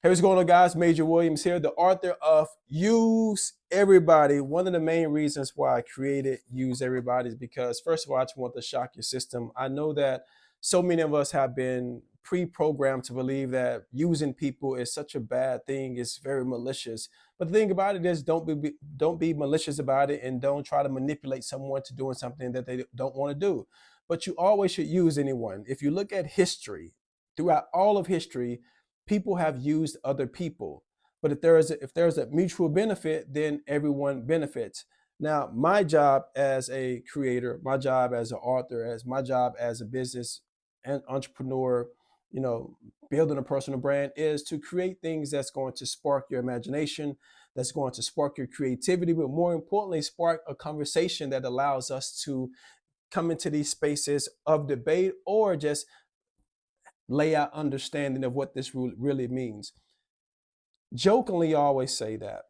Hey, what's going on, guys? Major Williams here, the author of Use Everybody. One of the main reasons why I created Use Everybody is because, first of all, I just want to shock your system. I know that so many of us have been pre-programmed to believe that using people is such a bad thing. It's very malicious. But the thing about it is, don't be malicious about it, and don't try to manipulate someone to doing something that they don't want to do. But you always should use anyone. If you look at history, throughout all of history, people have used other people. But if there's a mutual benefit, then everyone benefits. Now, my job as a creator, my job as an author, as my job as a business and entrepreneur, you know, building a personal brand is to create things that's going to spark your imagination, that's going to spark your creativity, but more importantly, spark a conversation that allows us to come into these spaces of debate or just lay out understanding of what this really means. Jokingly, I always say that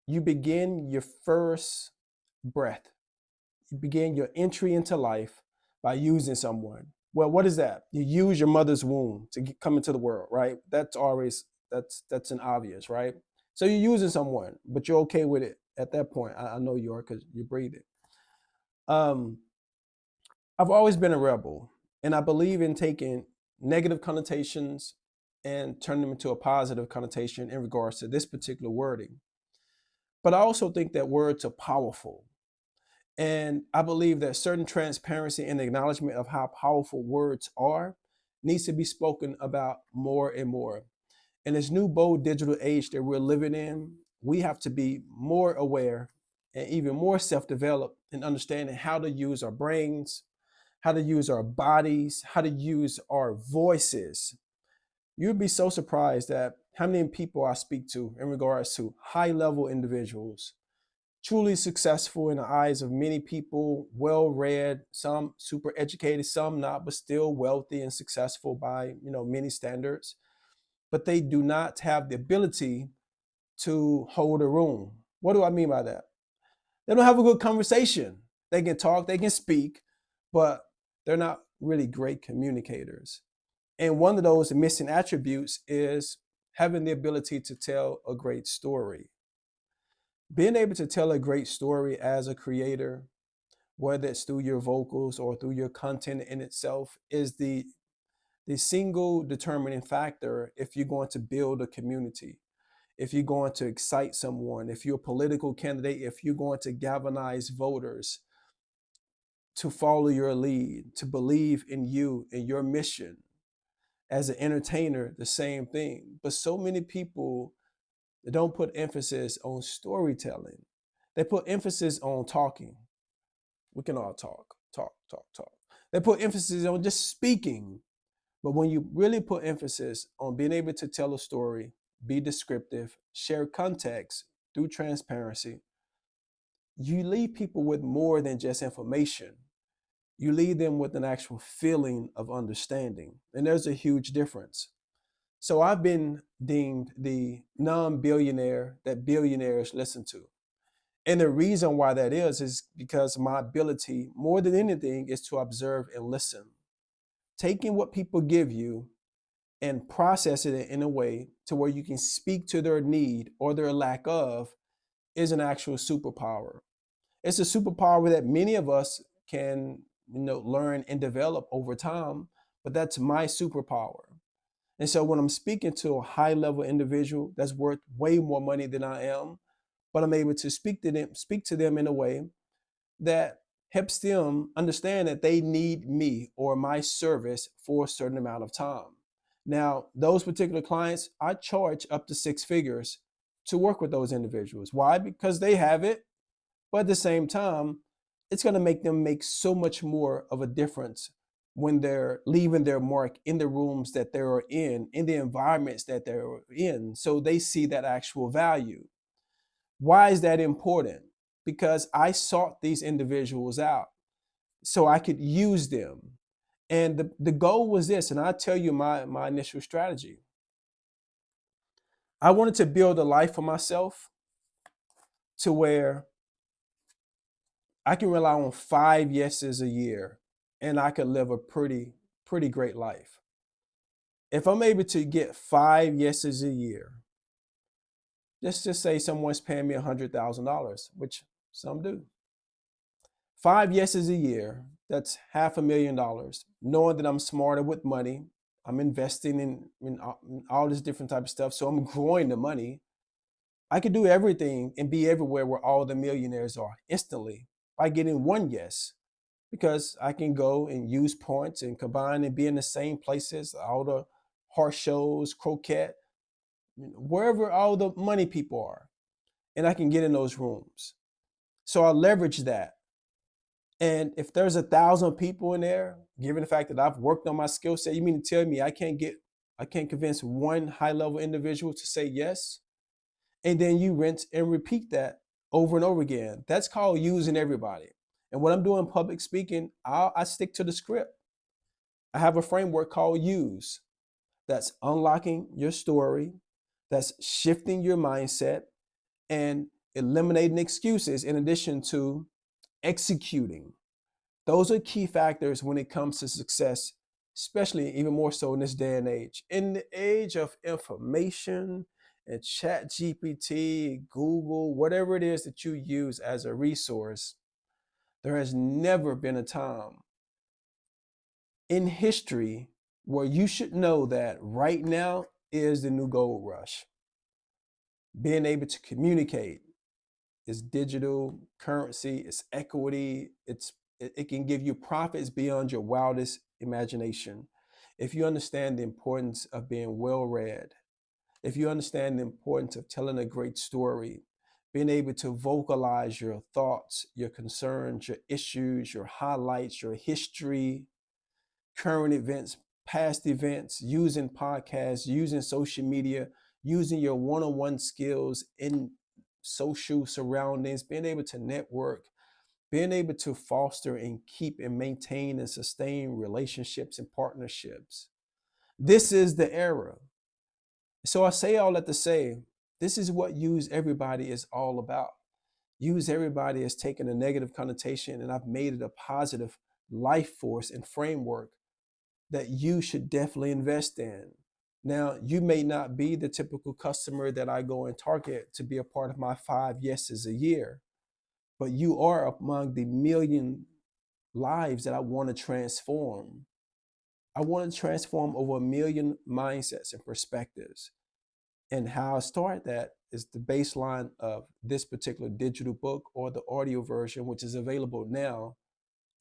you begin your first breath, you begin your entry into life by using someone. Well, what is that? You use your mother's womb to come into the world, right? That's an obvious, right? So you're using someone, but you're okay with it at that point. I know you are because you're breathing. Um, I've always been a rebel, and I believe in taking negative connotations and turning them into a positive connotation in regards to this particular wording. But I also think that words are powerful. And I believe that certain transparency and acknowledgement of how powerful words are needs to be spoken about more and more. In this new bold digital age that we're living in, we have to be more aware and even more self-developed in understanding how to use our brains, how to use our bodies, how to use our voices. You'd be so surprised at how many people I speak to in regards to high level individuals, truly successful in the eyes of many people, well read, some super educated, some not, but still wealthy and successful by many standards. But they do not have the ability to hold a room. What do I mean by that? They don't have a good conversation. They can talk, they can speak, but they're not really great communicators. And one of those missing attributes is having the ability to tell a great story. Being able to tell a great story as a creator, whether it's through your vocals or through your content in itself, is the single determining factor if you're going to build a community, if you're going to excite someone, if you're a political candidate, if you're going to galvanize voters to follow your lead, to believe in you and your mission. As an entertainer, the same thing. But so many people don't put emphasis on storytelling. They put emphasis on talking. We can all talk, talk, talk, talk. They put emphasis on just speaking. But when you really put emphasis on being able to tell a story, be descriptive, share context through transparency, you leave people with more than just information. You leave them with an actual feeling of understanding. And there's a huge difference. So I've been deemed the non-billionaire that billionaires listen to. And the reason why that is because my ability, more than anything, is to observe and listen. Taking what people give you and processing it in a way to where you can speak to their need or their lack of is an actual superpower. It's a superpower that many of us can, learn and develop over time, but that's my superpower. And so when I'm speaking to a high level individual that's worth way more money than I am, but I'm able to speak to them in a way that helps them understand that they need me or my service for a certain amount of time. Now, those particular clients, I charge up to six figures to work with those individuals. Why? Because they have it, but at the same time, it's going to make them make so much more of a difference when they're leaving their mark in the rooms that they're in the environments that they're in. So they see that actual value. Why is that important? Because I sought these individuals out so I could use them. And the goal was this, and I'll tell you my initial strategy. I wanted to build a life for myself to where I can rely on 5 yeses a year and I could live a pretty great life. If I'm able to get 5 yeses a year, let's just say someone's paying me $100,000, which some do. 5 yeses a year, that's $500,000. Knowing that I'm smarter with money, I'm investing in all this different type of stuff, so I'm growing the money. I could do everything and be everywhere where all the millionaires are instantly by getting one yes, because I can go and use points and combine and be in the same places, all the horse shows, croquet, wherever all the money people are, and I can get in those rooms. So I leverage that. And if there's 1,000 people in there, given the fact that I've worked on my skill set, you mean to tell me I can't convince one high-level individual to say yes? And then you rinse and repeat that over and over again. That's called using everybody. And when I'm doing public speaking, I stick to the script. I have a framework called use. That's unlocking your story, that's shifting your mindset, and eliminating excuses in addition to executing. Those are key factors when it comes to success, especially even more so in this day and age. In the age of information and chat GPT, Google, whatever it is that you use as a resource, there has never been a time in history where you should know that right now is the new gold rush. Being able to communicate is digital currency, it's equity, it can give you profits beyond your wildest imagination. If you understand the importance of being well read, if you understand the importance of telling a great story, being able to vocalize your thoughts, your concerns, your issues, your highlights, your history, current events, past events, using podcasts, using social media, using your one-on-one skills in social surroundings, being able to network, being able to foster and keep and maintain and sustain relationships and partnerships. This is the era. So I say all that to say, this is what use everybody is all about. Use everybody is taking a negative connotation and I've made it a positive life force and framework that you should definitely invest in. Now, you may not be the typical customer that I go and target to be a part of my 5 yeses a year, but you are among the million lives that I want to transform. I want to transform over 1 million mindsets and perspectives. And how I start that is the baseline of this particular digital book or the audio version, which is available now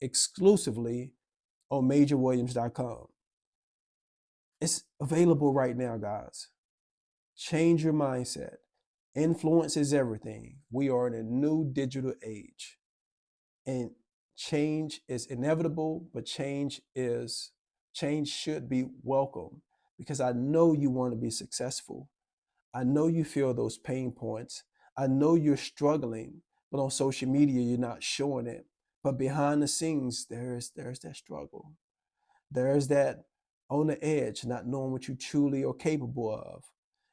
exclusively on majorwilliams.com. It's available right now, guys. Change your mindset. Influence is everything. We are in a new digital age. And change is inevitable, but change should be welcome because I know you want to be successful. I know you feel those pain points. I know you're struggling, but on social media you're not showing it. But behind the scenes, there's that struggle. There's that on the edge, not knowing what you truly are capable of.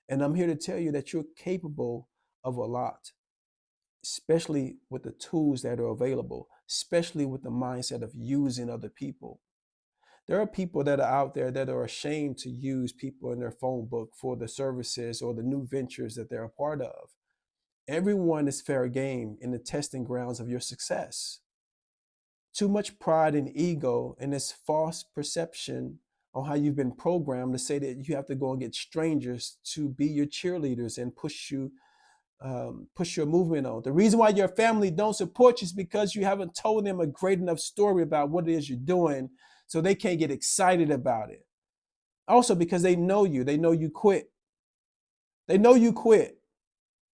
And I'm here to tell you that you're capable of a lot, especially with the tools that are available, especially with the mindset of using other people. There are people that are out there that are ashamed to use people in their phone book for the services or the new ventures that they're a part of. Everyone is fair game in the testing grounds of your success. Too much pride and ego and this false perception on how you've been programmed to say that you have to go and get strangers to be your cheerleaders and push your movement on. The reason why your family don't support you is because you haven't told them a great enough story about what it is you're doing, so they can't get excited about it. Also because they know you quit. They know you quit.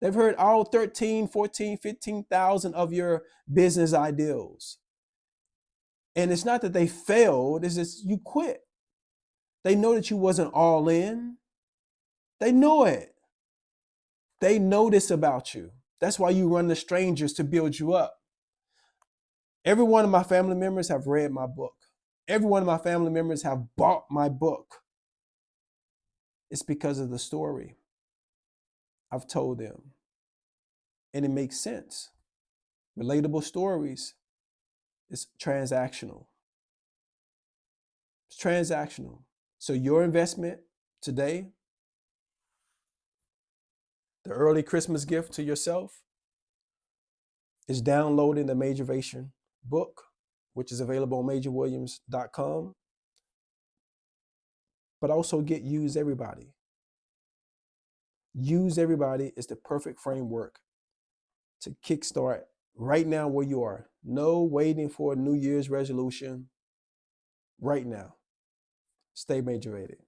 They've heard all 13, 14, 15,000 of your business ideals. And it's not that they failed, it's just you quit. They know that you wasn't all in. They know it. They know this about you. That's why you run to strangers to build you up. Every one of my family members have read my book. Every one of my family members have bought my book. It's because of the story I've told them. And it makes sense. Relatable stories is transactional. It's transactional. So your investment today, the early Christmas gift to yourself is downloading the Majoration book, which is available on majorwilliams.com, but also get Use Everybody. Use Everybody is the perfect framework to kickstart right now where you are. No waiting for a New Year's resolution. Right now. Stay majorated.